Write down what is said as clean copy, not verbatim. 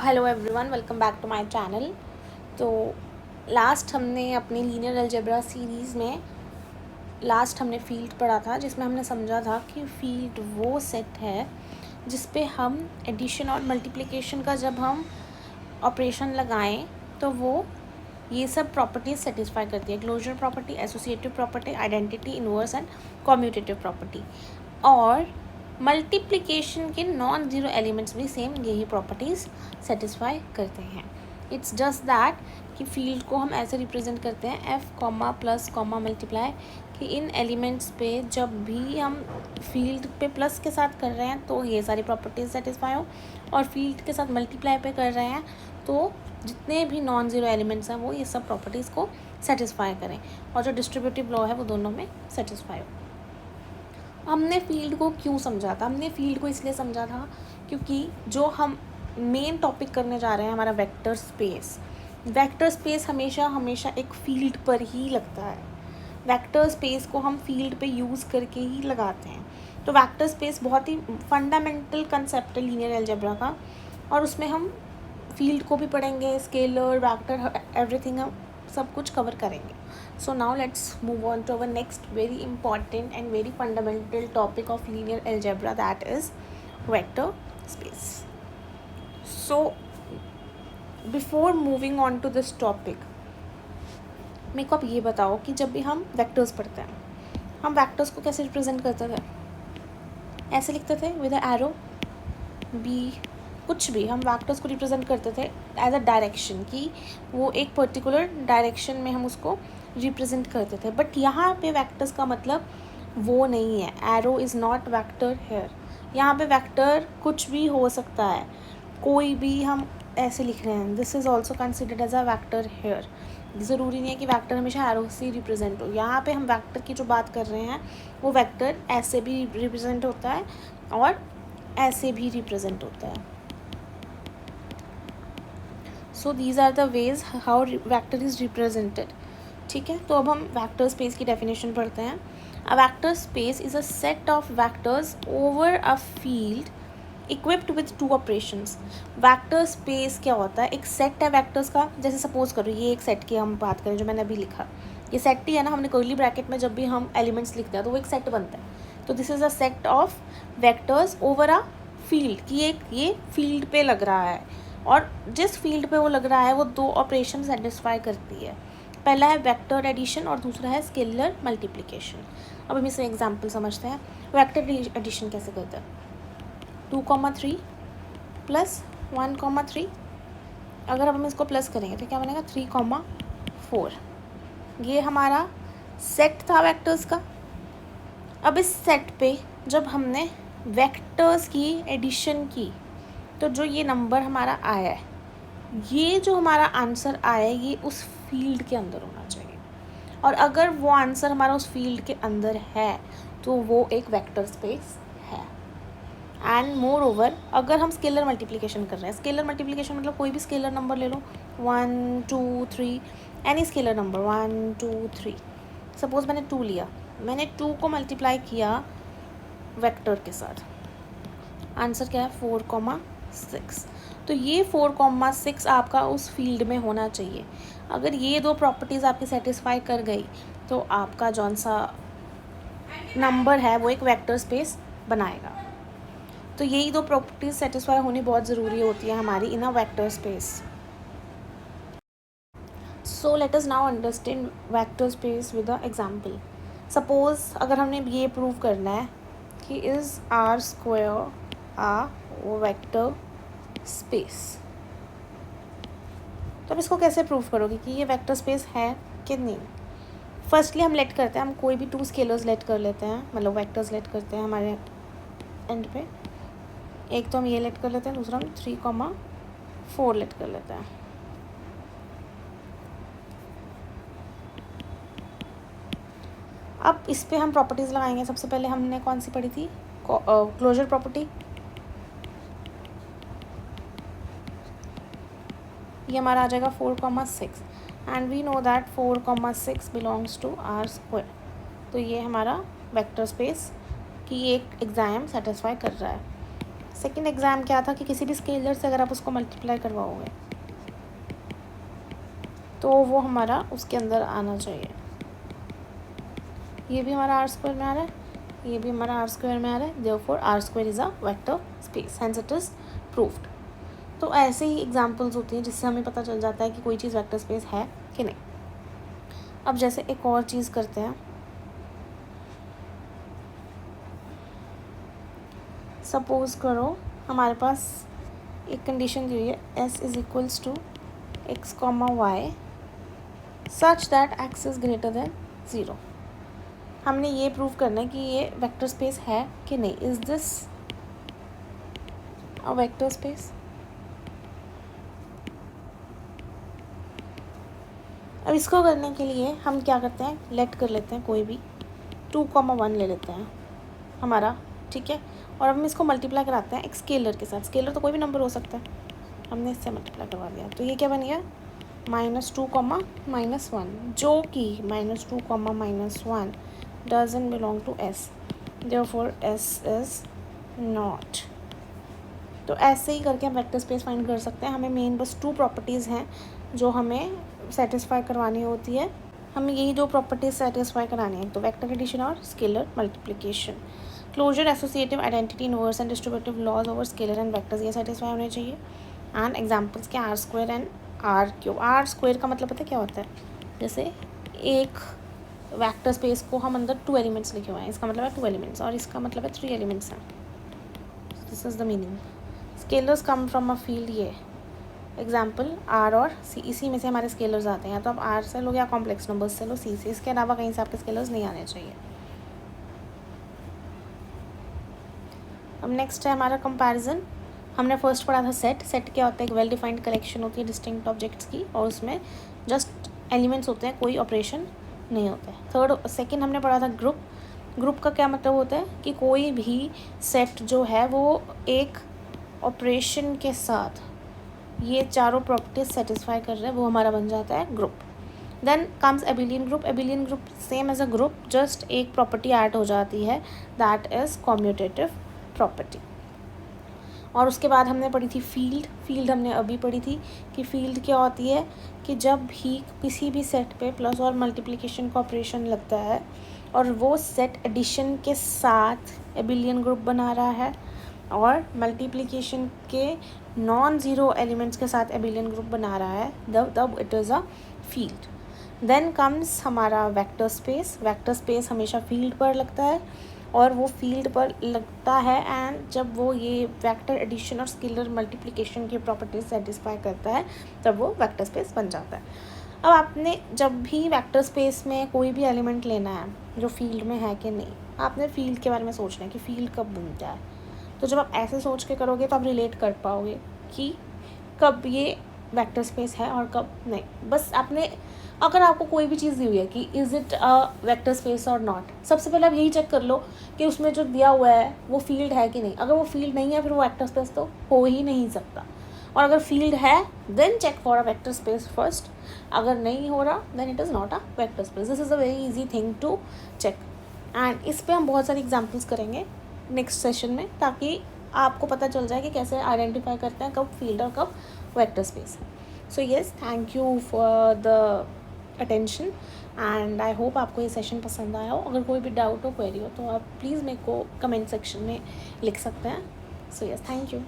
Hello everyone, welcome back to my channel. तो last हमने अपनी लीनियर अलजेब्रा सीरीज़ में हमने फील्ड पढ़ा था, जिसमें हमने समझा था कि फील्ड वो सेट है जिस पे हम एडिशन और मल्टीप्लिकेशन का जब हम ऑपरेशन लगाएं तो वो ये सब प्रॉपर्टीज सेटिस्फाई करती है। Closure property, associative property, identity, inverse and commutative property. और मल्टीप्लिकेशन के नॉन ज़ीरो एलिमेंट्स भी सेम यही प्रॉपर्टीज़ सेटिस्फाई करते हैं। इट्स जस्ट दैट कि फील्ड को हम ऐसे रिप्रेजेंट करते हैं F comma plus comma multiply, कि इन एलिमेंट्स पे जब भी हम फील्ड पे प्लस के साथ कर रहे हैं तो ये सारी प्रॉपर्टीज़ सेटिस्फाई हो, और फील्ड के साथ मल्टीप्लाई पे कर रहे हैं तो जितने भी नॉन ज़ीरो एलिमेंट्स हैं वो ये सब प्रॉपर्टीज़ को सेटिस्फाई करें, और जो डिस्ट्रीब्यूटिव लॉ है वो दोनों में सेटिस्फाई हो। हमने फील्ड को क्यों समझा था? हमने फील्ड को इसलिए समझा था क्योंकि जो हम मेन टॉपिक करने जा रहे हैं, हमारा वेक्टर स्पेस हमेशा एक फील्ड पर ही लगता है। वेक्टर स्पेस को हम फील्ड पे यूज़ करके ही लगाते हैं। तो वेक्टर स्पेस बहुत ही फंडामेंटल कंसेप्ट है लीनियर अलजेब्रा का, और उसमें हम फील्ड को भी पढ़ेंगे, स्केलर, वेक्टर, एवरीथिंग हम सब कुछ कवर करेंगे। So now let's move on to our next very important and very fundamental topic of linear algebra, that is vector space. So before moving on to this topic, मेरे को आप ये बताओ कि जब भी हम वेक्टर्स पढ़ते हैं, हम वेक्टर्स को कैसे रिप्रेजेंट करते थे? ऐसे लिखते थे विद एरो बी, कुछ भी हम वेक्टर्स को रिप्रेजेंट करते थे एज अ डायरेक्शन, कि वो एक पर्टिकुलर डायरेक्शन में हम उसको रिप्रेजेंट करते थे। बट यहाँ पे वेक्टर्स का मतलब वो नहीं है। Arrow is not vector here. यहाँ पे वेक्टर कुछ भी हो सकता है, कोई भी हम ऐसे लिख रहे हैं, this is also considered as a vector here. ज़रूरी नहीं है कि वेक्टर हमेशा एरो से रिप्रेजेंट हो। यहाँ पे हम वेक्टर की जो बात कर रहे हैं वो वेक्टर ऐसे भी रिप्रेजेंट होता है और ऐसे भी रिप्रेजेंट होता है। So these are the ways how vector is represented. ठीक है, तो अब हम वेक्टर स्पेस की डेफिनेशन पढ़ते हैं। अ vector space is a set of vectors over a field equipped with to operations. Vector space क्या होता है? एक सेट है वेक्टर्स का। जैसे सपोज करो ये एक सेट की हम बात करें, जो मैंने अभी लिखा, ये सेट ही है ना। हमने कर्ली ब्रैकेट में जब भी हम एलिमेंट्स लिखते हैं तो वो एक सेट बनता है। तो this is a set of vectors over a field, कि एक ये फील्ड पे लग रहा है, और जिस फील्ड पे वो लग रहा है वो दो ऑपरेशन सेटिस्फाई करती है। पहला है वेक्टर एडिशन और दूसरा है स्केलर मल्टीप्लिकेशन। अब हम इसे एग्जांपल समझते हैं। वेक्टर एडिशन कैसे करते हैं? 2,3 प्लस 1,3। अगर अब हम इसको प्लस करेंगे तो क्या बनेगा? 3,4। ये हमारा सेट था वेक्टर्स का। अब इस सेट पे जब हमने वेक्टर्स की एडिशन की तो जो ये नंबर हमारा आया है, ये जो हमारा आंसर आया है, ये उस फील्ड के अंदर होना चाहिए। और अगर वो आंसर हमारा उस फील्ड के अंदर है तो वो एक वेक्टर स्पेस है। एंड मोर ओवर, अगर हम स्केलर मल्टीप्लिकेशन कर रहे हैं, स्केलर मल्टीप्लिकेशन मतलब कोई भी स्केलर नंबर ले लो, 1 2 3, एनी स्केलर नंबर 1 2 3। सपोज मैंने 2 लिया, मैंने 2 को मल्टीप्लाई किया वेक्टर के साथ, आंसर क्या है? 4,6। तो ये 4,6 आपका उस फील्ड में होना चाहिए। अगर ये दो प्रॉपर्टीज़ आपकी सेटिस्फाई कर गई तो आपका जौन सा नंबर है वो एक वेक्टर स्पेस बनाएगा। तो यही दो प्रॉपर्टीज़ सेटिस्फाई होनी बहुत ज़रूरी होती है हमारी in a vector space. So let us now understand vector space with a example. Suppose अगर हमने ये प्रूव करना है कि is R square a vector space, तो अब इसको कैसे प्रूव करोगे कि ये वेक्टर स्पेस है कि नहीं? फर्स्टली हम लेट करते हैं, हम कोई भी 2 स्केलर्स लेट कर लेते हैं, मतलब वेक्टर्स लेट करते हैं हमारे एंड पे। एक तो हम ये लेट कर लेते हैं, दूसरा हम 3,4 लेट कर लेते हैं। अब इस पे हम प्रॉपर्टीज़ लगाएंगे। सबसे पहले हमने कौन सी पढ़ी थी? Closure property. ये हमारा आ जाएगा 4,6, and we know that 4,6 belongs to R square. तो ये हमारा वेक्टर स्पेस की एक एग्जाम सेटिस्फाई कर रहा है। सेकंड एग्जाम क्या था कि किसी भी स्केलर से अगर आप उसको मल्टीप्लाई करवाओगे तो वो हमारा उसके अंदर आना चाहिए। ये भी हमारा आर स्क्वायर में आ रहा है, ये भी हमारा आर स्क्वायर में आ रहा है, therefore R square is a vector space, hence it is proved. तो ऐसे ही एग्जांपल्स होती हैं जिससे हमें पता चल जाता है कि कोई चीज़ वेक्टर स्पेस है कि नहीं। अब जैसे एक और चीज़ करते हैं, सपोज करो हमारे पास एक कंडीशन दी हुई है, s is equals to x comma y such that x is greater than 0। हमने ये प्रूव करना है कि ये वेक्टर स्पेस है कि नहीं। Is this a vector space? अब इसको करने के लिए हम क्या करते हैं, लेट कर लेते हैं कोई भी 2,1 ले लेते हैं हमारा, ठीक है। और अब हम इसको मल्टीप्लाई कराते हैं एक स्केलर के साथ। स्केलर तो कोई भी नंबर हो सकता है, हमने इससे मल्टीप्लाई करवा दिया। तो ये क्या बन गया, -2,-1, जो कि -2,-1 doesn't belong to s, therefore s is not. तो ऐसे ही करके हम वेक्टर स्पेस फाइंड कर सकते हैं। हमें मेन बस 2 प्रॉपर्टीज़ हैं जो हमें सेटिस्फाई करवानी होती है। हमें यही 2 प्रॉपर्टीज़ सेटिस्फाई करानी है, तो वेक्टर एडिशन और scalar multiplication. Closure, associative, identity, inverse and distributive laws over scalar and vectors, ये सेटिस्फाई होने चाहिए। एंड एग्जांपल्स के R square and R cube. R square का मतलब पता है क्या होता है, जैसे एक वेक्टर स्पेस को हम अंदर 2 एलिमेंट्स लिखे हुए हैं, इसका मतलब है 2 एलिमेंट्स, और इसका मतलब है 3 एलिमेंट्स हैं। This is the meaning. Scalars come from a field, ये एग्जाम्पल आर और सी, इसी में से हमारे स्केलर्स आते हैं। या तो आप आर से लो या कॉम्प्लेक्स नंबर्स से लो, सी से, इसके अलावा कहीं से आपके स्केलर्स नहीं आने चाहिए। अब नेक्स्ट है हमारा कंपैरिजन। हमने फर्स्ट पढ़ा था सेट। सेट क्या होता है, एक वेल डिफाइंड कलेक्शन होती है डिस्टिंक्ट ऑब्जेक्ट्स की, और उसमें जस्ट एलिमेंट्स होते हैं, कोई ऑपरेशन नहीं होता है। सेकंड हमने पढ़ा था ग्रुप। ग्रुप का क्या मतलब होता है कि कोई भी सेट जो है वो एक ऑपरेशन के साथ ये चारों प्रॉपर्टीज सेटिस्फाई कर रहे हैं, वो हमारा बन जाता है group. Then comes abelian group. Abelian group same as a group, just एक प्रॉपर्टी ऐड हो जाती है, दैट इज़ कॉम्यूटेटिव प्रॉपर्टी। और उसके बाद हमने पढ़ी थी फील्ड। फील्ड हमने अभी पढ़ी थी कि फील्ड क्या होती है कि जब भी किसी भी सेट पे प्लस और मल्टीप्लिकेशन का ऑपरेशन लगता है और वो सेट एडिशन के साथ एबिलियन ग्रुप बना रहा है और मल्टीप्लिकेशन के नॉन ज़ीरो एलिमेंट्स के साथ एबिलियन ग्रुप बना रहा है, तब it is a field. Then comes हमारा वेक्टर स्पेस। वेक्टर स्पेस हमेशा फील्ड पर लगता है और वो फील्ड पर लगता है, एंड जब वो ये वेक्टर एडिशन और स्केलर मल्टीप्लिकेशन की प्रॉपर्टीज सेटिस्फाई करता है तब वो वेक्टर स्पेस बन जाता है। अब आपने जब भी वेक्टर स्पेस में कोई भी एलिमेंट लेना है जो फील्ड में है कि नहीं, आपने फील्ड के बारे में सोचना है कि फील्ड कब बनता है। तो जब आप ऐसे सोच के करोगे तो आप रिलेट कर पाओगे कि कब ये वेक्टर स्पेस है और कब नहीं। बस आपने, अगर आपको कोई भी चीज़ दी हुई है कि is it a vector space और नॉट, सबसे पहले आप यही चेक कर लो कि उसमें जो दिया हुआ है वो फील्ड है कि नहीं। अगर वो फील्ड नहीं है फिर वो वेक्टर स्पेस तो हो ही नहीं सकता, और अगर फील्ड है then check for a vector space first. अगर नहीं हो रहा then it is not a vector space. This is a very easy thing to check, and इस पर हम बहुत सारी एग्जाम्पल्स करेंगे नेक्स्ट सेशन में, ताकि आपको पता चल जाए कि कैसे आइडेंटिफाई करते हैं कब फील्ड और कब वेक्टर स्पेस है। So yes, thank you for the attention, and I hope आपको ये सेशन पसंद आया हो। अगर कोई भी डाउट हो, क्वेरी हो, तो आप प्लीज़ मेरे को कमेंट सेक्शन में लिख सकते हैं। So yes, thank you.